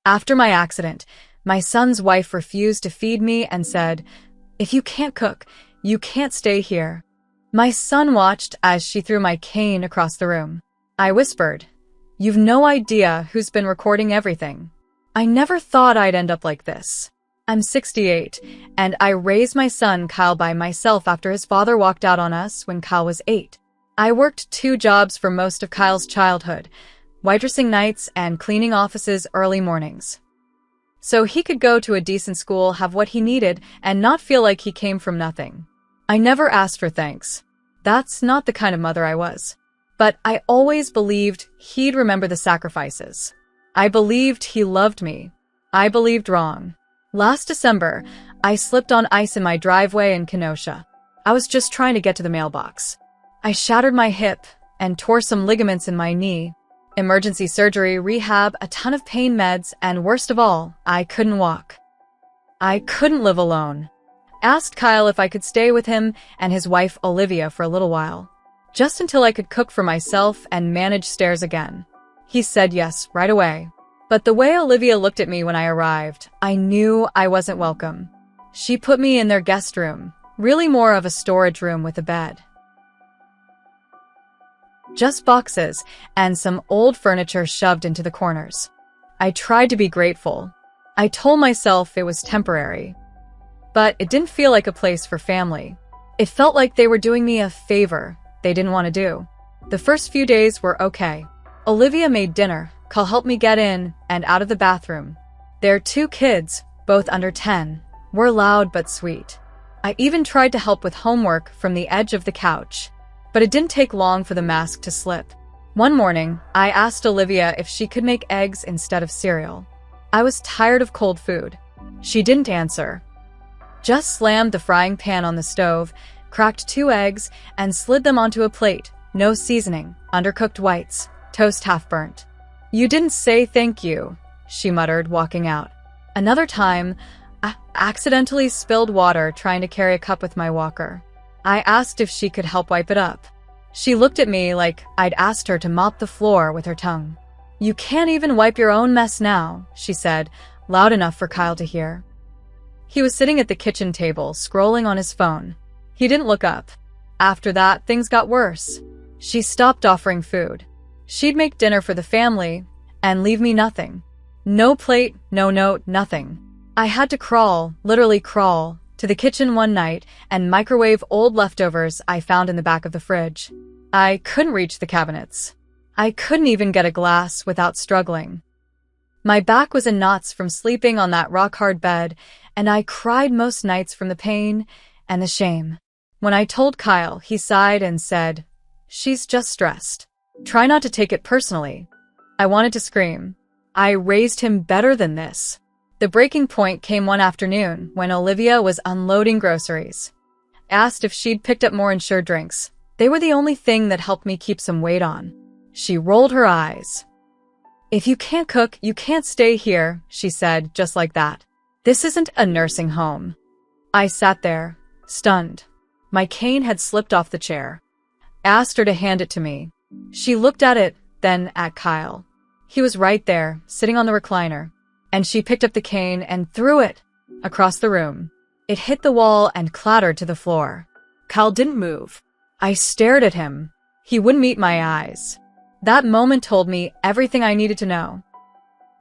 After my accident, my son's wife refused to feed me and said, "If you can't cook, you can't stay here." My son watched as she threw my cane across the room. I whispered, "You've no idea who's been recording everything." I never thought I'd end up like this. I'm 68, and I raised my son Kyle by myself after his father walked out on us when Kyle was 8. I worked 2 jobs for most of Kyle's childhood, waitressing nights and cleaning offices early mornings. So he could go to a decent school, have what he needed, and not feel like he came from nothing. I never asked for thanks. That's not the kind of mother I was. But I always believed he'd remember the sacrifices. I believed he loved me. I believed wrong. Last December, I slipped on ice in my driveway in Kenosha. I was just trying to get to the mailbox. I shattered my hip and tore some ligaments in my knee. Emergency surgery, rehab, a ton of pain meds, and worst of all, I couldn't walk. I couldn't live alone. Asked Kyle if I could stay with him and his wife Olivia for a little while, just until I could cook for myself and manage stairs again. He said yes right away. But the way Olivia looked at me when I arrived, I knew I wasn't welcome. She put me in their guest room, really more of a storage room with a bed. Just boxes and some old furniture shoved into the corners. I tried to be grateful. I told myself it was temporary. But it didn't feel like a place for family. It felt like they were doing me a favor they didn't want to do. The first few days were okay. Olivia made dinner, Kyle helped me get in and out of the bathroom. Their 2 kids, both under 10, were loud but sweet. I even tried to help with homework from the edge of the couch. But it didn't take long for the mask to slip. One morning, I asked Olivia if she could make eggs instead of cereal. I was tired of cold food. She didn't answer. Just slammed the frying pan on the stove, cracked 2 eggs, and slid them onto a plate. No seasoning, undercooked whites, toast half burnt. "You didn't say thank you," she muttered, walking out. Another time, I accidentally spilled water trying to carry a cup with my walker. I asked if she could help wipe it up. She looked at me like I'd asked her to mop the floor with her tongue. "You can't even wipe your own mess now," she said, loud enough for Kyle to hear. He was sitting at the kitchen table, scrolling on his phone. He didn't look up. After that, things got worse. She stopped offering food. She'd make dinner for the family and leave me nothing. No plate, no note, nothing. I had to crawl, literally crawl, to the kitchen one night and microwave old leftovers I found in the back of the fridge. I couldn't reach the cabinets. I couldn't even get a glass without struggling. My back was in knots from sleeping on that rock-hard bed, and I cried most nights from the pain and the shame. When I told Kyle, he sighed and said, "She's just stressed. Try not to take it personally." I wanted to scream. I raised him better than this. The breaking point came one afternoon when Olivia was unloading groceries. Asked if she'd picked up more Ensure drinks. They were the only thing that helped me keep some weight on. She rolled her eyes. "If you can't cook, you can't stay here," she said, just like that. "This isn't a nursing home." I sat there, stunned. My cane had slipped off the chair. Asked her to hand it to me. She looked at it, then at Kyle. He was right there, sitting on the recliner. And she picked up the cane and threw it across the room. It hit the wall and clattered to the floor. Kyle didn't move. I stared at him. He wouldn't meet my eyes. That moment told me everything I needed to know.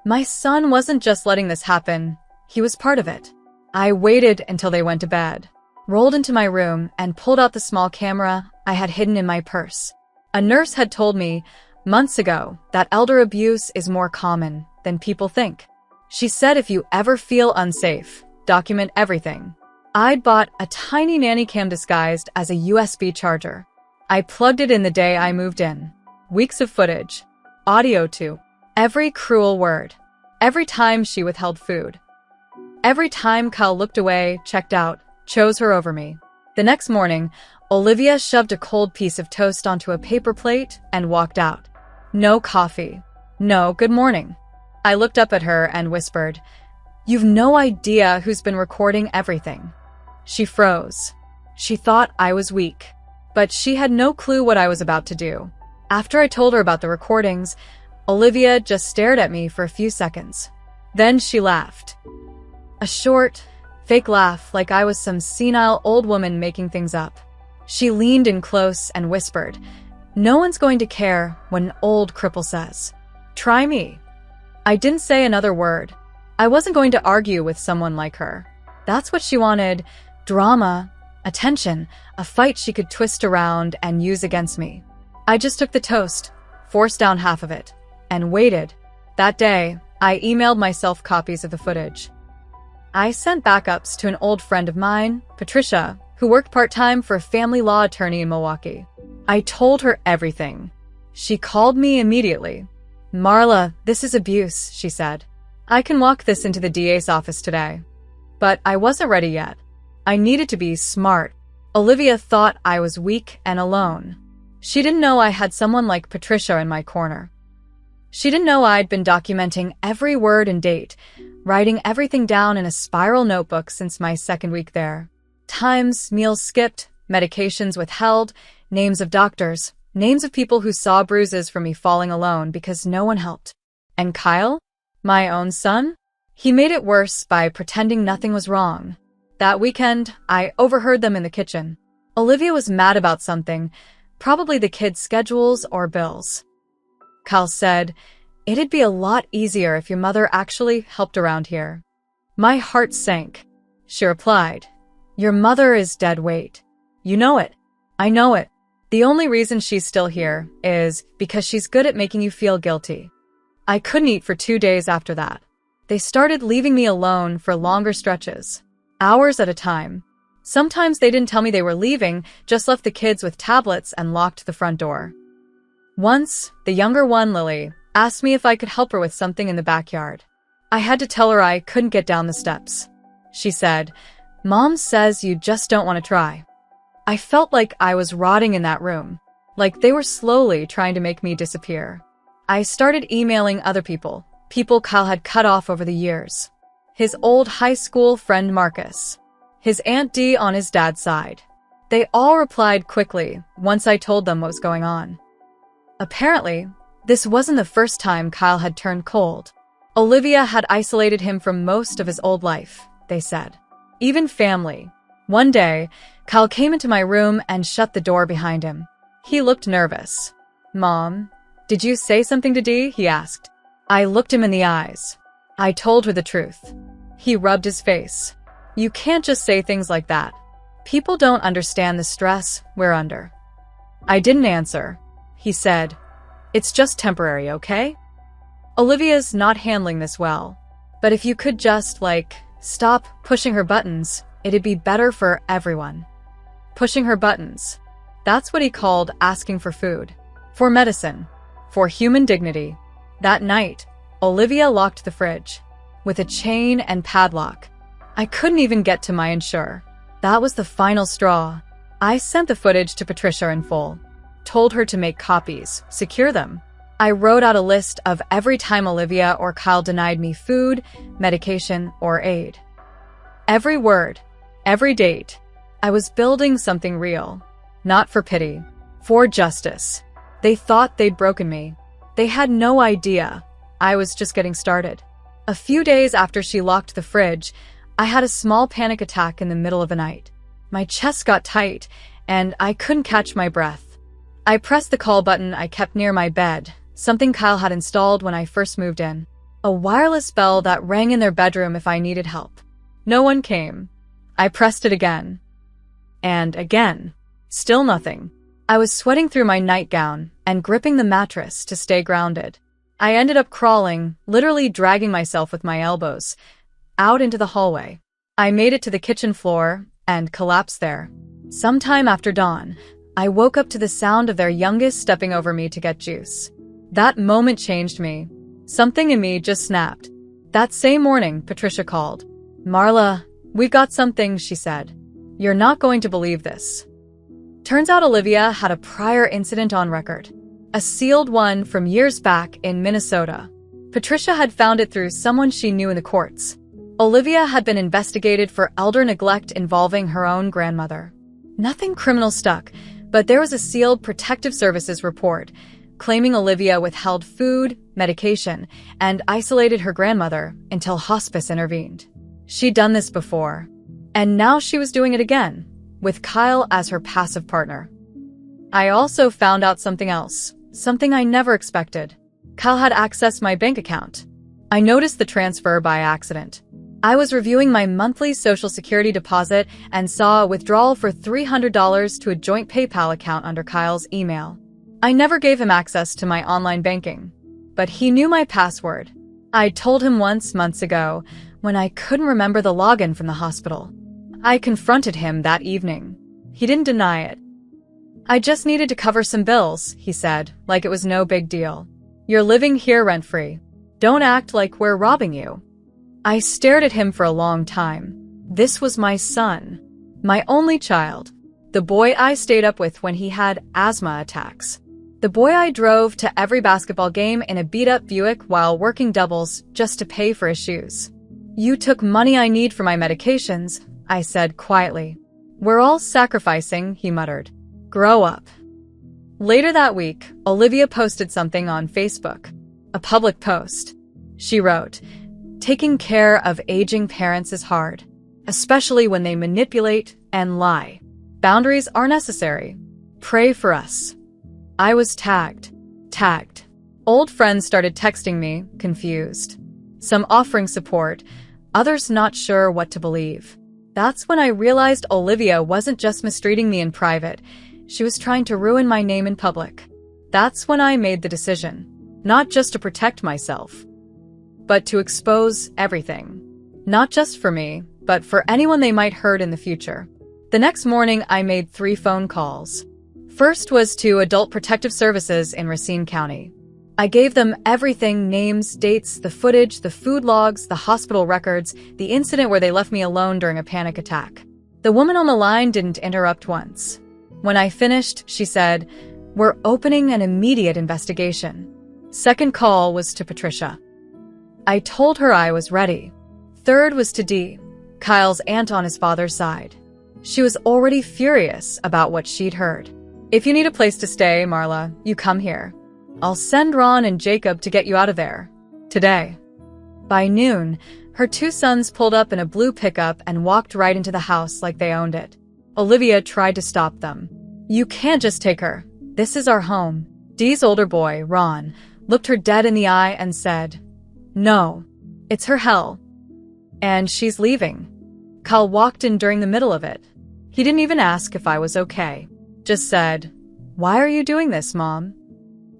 My son wasn't just letting this happen. He was part of it. I waited until they went to bed, rolled into my room, and pulled out the small camera I had hidden in my purse. A nurse had told me months ago that elder abuse is more common than people think. She said if you ever feel unsafe, document everything. I'd bought a tiny nanny cam disguised as a USB charger. I plugged it in the day I moved in. Weeks of footage. Audio too. Every cruel word. Every time she withheld food. Every time Kyle looked away, checked out, chose her over me. The next morning, Olivia shoved a cold piece of toast onto a paper plate and walked out. No coffee. No good morning. I looked up at her and whispered, "You've no idea who's been recording everything." She froze. She thought I was weak, but she had no clue what I was about to do. After I told her about the recordings, Olivia just stared at me for a few seconds. Then she laughed. A short, fake laugh like I was some senile old woman making things up. She leaned in close and whispered, "No one's going to care what an old cripple says. Try me." I didn't say another word. I wasn't going to argue with someone like her. That's what she wanted: drama, attention, a fight she could twist around and use against me. I just took the toast, forced down half of it, and waited. That day, I emailed myself copies of the footage. I sent backups to an old friend of mine, Patricia, who worked part-time for a family law attorney in Milwaukee. I told her everything. She called me immediately. "Marla, this is abuse," she said. "I can walk this into the DA's office today." But I wasn't ready yet. I needed to be smart. Olivia thought I was weak and alone. She didn't know I had someone like Patricia in my corner. She didn't know I'd been documenting every word and date, writing everything down in a spiral notebook since my second week there. Times, meals skipped, medications withheld, names of doctors, names of people who saw bruises from me falling alone because no one helped. And Kyle? My own son? He made it worse by pretending nothing was wrong. That weekend, I overheard them in the kitchen. Olivia was mad about something, probably the kids' schedules or bills. Kyle said, "It'd be a lot easier if your mother actually helped around here." My heart sank. She replied, "Your mother is dead weight. You know it. I know it. The only reason she's still here is because she's good at making you feel guilty." I couldn't eat for 2 days after that. They started leaving me alone for longer stretches, hours at a time. Sometimes they didn't tell me they were leaving, just left the kids with tablets and locked the front door. Once, the younger one, Lily, asked me if I could help her with something in the backyard. I had to tell her I couldn't get down the steps. She said, "Mom says you just don't want to try." I felt like I was rotting in that room, like they were slowly trying to make me disappear. I started emailing other people Kyle had cut off over the years. His old high school friend Marcus, his Aunt Dee on his dad's side. They all replied quickly once I told them what was going on. Apparently, this wasn't the first time Kyle had turned cold. Olivia had isolated him from most of his old life, they said. Even family. One day, Kyle came into my room and shut the door behind him. He looked nervous. "Mom, did you say something to Dee?" he asked. I looked him in the eyes. I told her the truth. He rubbed his face. "You can't just say things like that. People don't understand the stress we're under." I didn't answer. He said, "It's just temporary, okay? Olivia's not handling this well. But if you could just, stop pushing her buttons, it'd be better for everyone." Pushing her buttons. That's what he called asking for food, for medicine, for human dignity. That night, Olivia locked the fridge with a chain and padlock. I couldn't even get to my insurer. That was the final straw. I sent the footage to Patricia in full, told her to make copies, secure them. I wrote out a list of every time Olivia or Kyle denied me food, medication, or aid. Every word, every date. I was building something real. Not for pity, for justice. They thought they'd broken me. They had no idea. I was just getting started. A few days after she locked the fridge, I had a small panic attack in the middle of the night. My chest got tight, and I couldn't catch my breath. I pressed the call button I kept near my bed, something Kyle had installed when I first moved in. A wireless bell that rang in their bedroom if I needed help. No one came. I pressed it again. And again. Still nothing. I was sweating through my nightgown and gripping the mattress to stay grounded. I ended up crawling, literally dragging myself with my elbows, out into the hallway. I made it to the kitchen floor and collapsed there. Sometime after dawn, I woke up to the sound of their youngest stepping over me to get juice. That moment changed me. Something in me just snapped. That same morning, Patricia called. "Marla, we've got something," she said. "You're not going to believe this." Turns out Olivia had a prior incident on record. A sealed one from years back in Minnesota. Patricia had found it through someone she knew in the courts. Olivia had been investigated for elder neglect involving her own grandmother. Nothing criminal stuck, but there was a sealed protective services report, claiming Olivia withheld food, medication, and isolated her grandmother until hospice intervened. She'd done this before, and now she was doing it again, with Kyle as her passive partner. I also found out something else, something I never expected. Kyle had accessed my bank account. I noticed the transfer by accident. I was reviewing my monthly Social Security deposit and saw a withdrawal for $300 to a joint PayPal account under Kyle's email. I never gave him access to my online banking, but he knew my password. I told him once months ago when I couldn't remember the login from the hospital. I confronted him that evening. He didn't deny it. I just needed to cover some bills, he said, like it was no big deal. You're living here rent-free. Don't act like we're robbing you. I stared at him for a long time. This was my son, my only child, the boy I stayed up with when he had asthma attacks, the boy I drove to every basketball game in a beat-up Buick while working doubles just to pay for his shoes. You took money I need for my medications, I said quietly. We're all sacrificing, he muttered. Grow up. Later that week, Olivia posted something on Facebook, a public post. She wrote, "Taking care of aging parents is hard, especially when they manipulate and lie. Boundaries are necessary. Pray for us." I was tagged. Old friends started texting me, confused. Some offering support, others not sure what to believe. That's when I realized Olivia wasn't just mistreating me in private. She was trying to ruin my name in public. That's when I made the decision, not just to protect myself, but to expose everything. Not just for me, but for anyone they might hurt in the future. The next morning, I made 3 phone calls. First was to Adult Protective Services in Racine County. I gave them everything: names, dates, the footage, the food logs, the hospital records, the incident where they left me alone during a panic attack. The woman on the line didn't interrupt once. When I finished, she said, "We're opening an immediate investigation." Second call was to Patricia. I told her I was ready. Third was to Dee, Kyle's aunt on his father's side. She was already furious about what she'd heard. "If you need a place to stay, Marla, you come here. I'll send Ron and Jacob to get you out of there. Today." By noon, her 2 sons pulled up in a blue pickup and walked right into the house like they owned it. Olivia tried to stop them. "You can't just take her. This is our home." Dee's older boy, Ron, looked her dead in the eye and said, "No, it's her hell. And she's leaving." Kyle walked in during the middle of it. He didn't even ask if I was okay. Just said, "Why are you doing this, Mom?"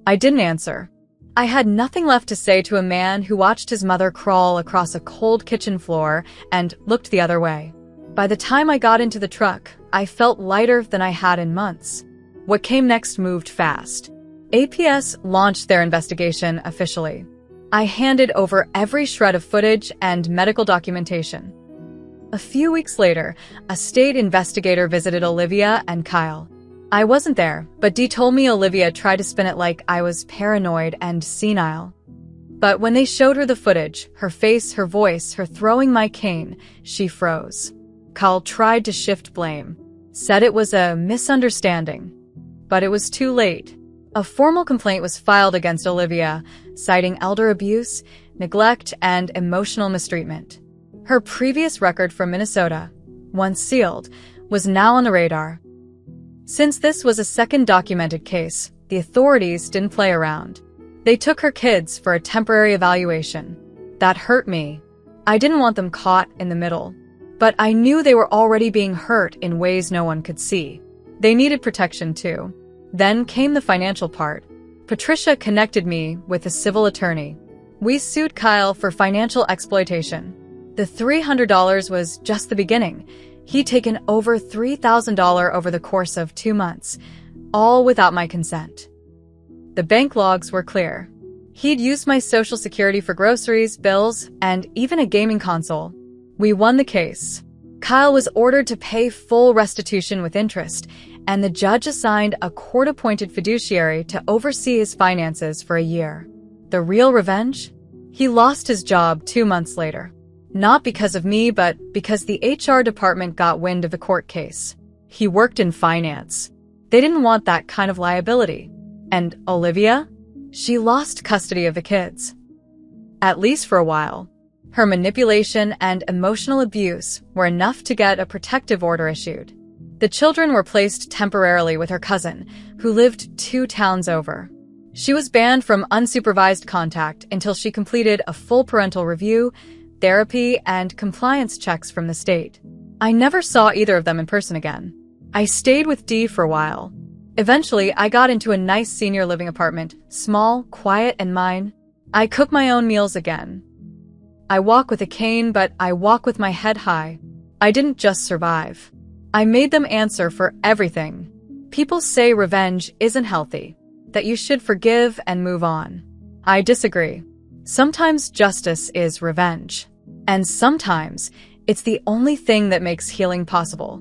I didn't answer. I had nothing left to say to a man who watched his mother crawl across a cold kitchen floor and looked the other way. By the time I got into the truck, I felt lighter than I had in months. What came next moved fast. APS launched their investigation officially. I handed over every shred of footage and medical documentation. A few weeks later, a state investigator visited Olivia and Kyle. I wasn't there, but Dee told me Olivia tried to spin it like I was paranoid and senile. But when they showed her the footage, her face, her voice, her throwing my cane, she froze. Kyle tried to shift blame, said it was a misunderstanding. But it was too late. A formal complaint was filed against Olivia, citing elder abuse, neglect, and emotional mistreatment. Her previous record from Minnesota, once sealed, was now on the radar. Since this was a second documented case, the authorities didn't play around. They took her kids for a temporary evaluation. That hurt me. I didn't want them caught in the middle. But I knew they were already being hurt in ways no one could see. They needed protection too. Then came the financial part. Patricia connected me with a civil attorney. We sued Kyle for financial exploitation. The $300 was just the beginning. He'd taken over $3,000 over the course of 2 months, all without my consent. The bank logs were clear. He'd used my Social Security for groceries, bills, and even a gaming console. We won the case. Kyle was ordered to pay full restitution with interest, and the judge assigned a court-appointed fiduciary to oversee his finances for a year. The real revenge? He lost his job 2 months later. Not because of me, but because the HR department got wind of the court case. He worked in finance. They didn't want that kind of liability. And Olivia? She lost custody of the kids. At least for a while. Her manipulation and emotional abuse were enough to get a protective order issued. The children were placed temporarily with her cousin, who lived 2 towns over. She was banned from unsupervised contact until she completed a full parental review, therapy, and compliance checks from the state. I never saw either of them in person again. I stayed with Dee for a while. Eventually, I got into a nice senior living apartment, small, quiet, and mine. I cook my own meals again. I walk with a cane, but I walk with my head high. I didn't just survive. I made them answer for everything. People say revenge isn't healthy, that you should forgive and move on. I disagree. Sometimes justice is revenge. And sometimes it's the only thing that makes healing possible.